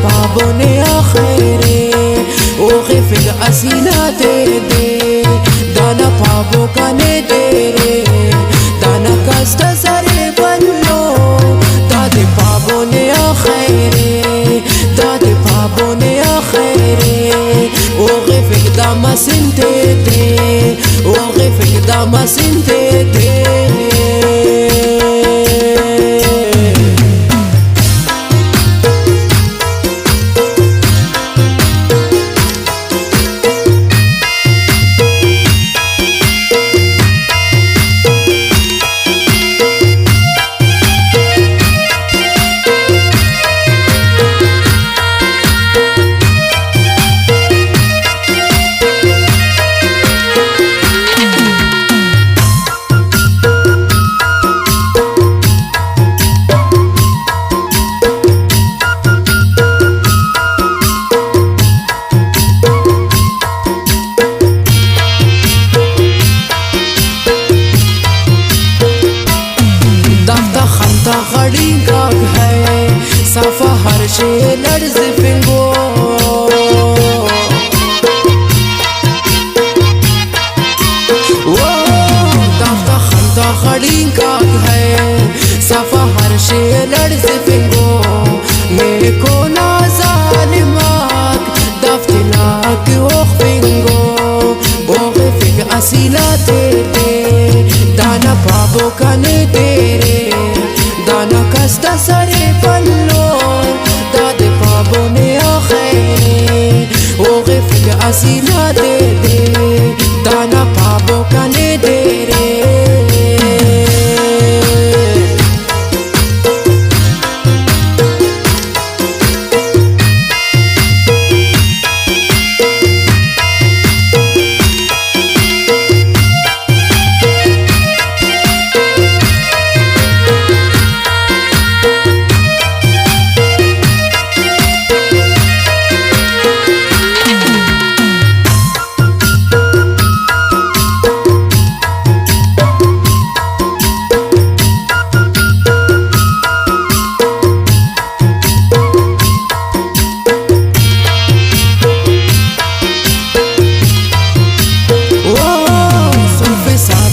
pabone akhere o khifig asila de dana pabo kane dere dana kasta sare ballo dade pabone akhere dade pabone akhere o khifig damasinte de o khifig damasinte de घड़ी गाग है सफा हर शे large फिंगो वो दाफ्ता खंता घड़ी गाग है सफा हर शे large फिंगो मेरे को ना जालिमाक दफ्तनाक ओख फिंगो बोगे फिग असीला तेरे दाना पाबो कने तेरे dana kasta sare ballo dade pabone akhere o khifig asila de dana pabo kane dere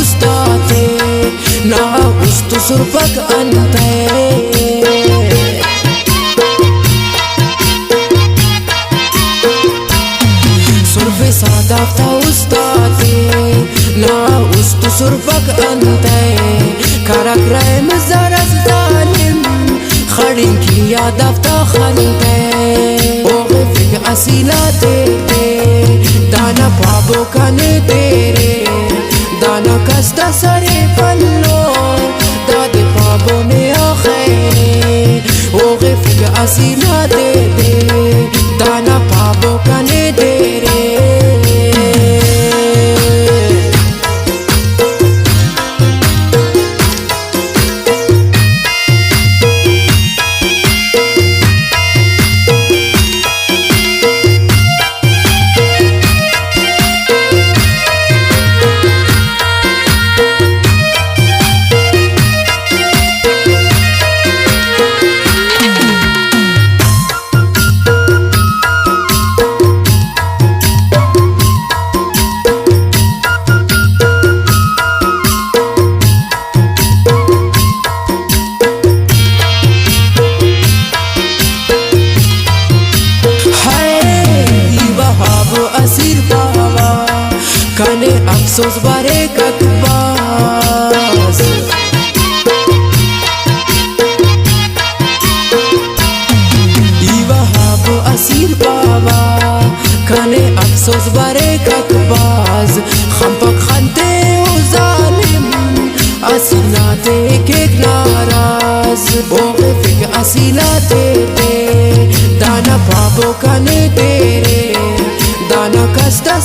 ustate na ustu surbak ante surfe sa dafta ustate na ustu surbak ante karak raim zaraz zalim kharin kiya dafta khante o khifig asila de dana pabo kane tere dana kasta sare ballo dade pabone akhere o khifig asila de dana pabo kane dere kane afsos bare kakbaz iwahab asir baba kane afsos bare kakbaz khampak khante o zalim asilate kek naraz o khifig asilate dana pabo kane tere dana kasta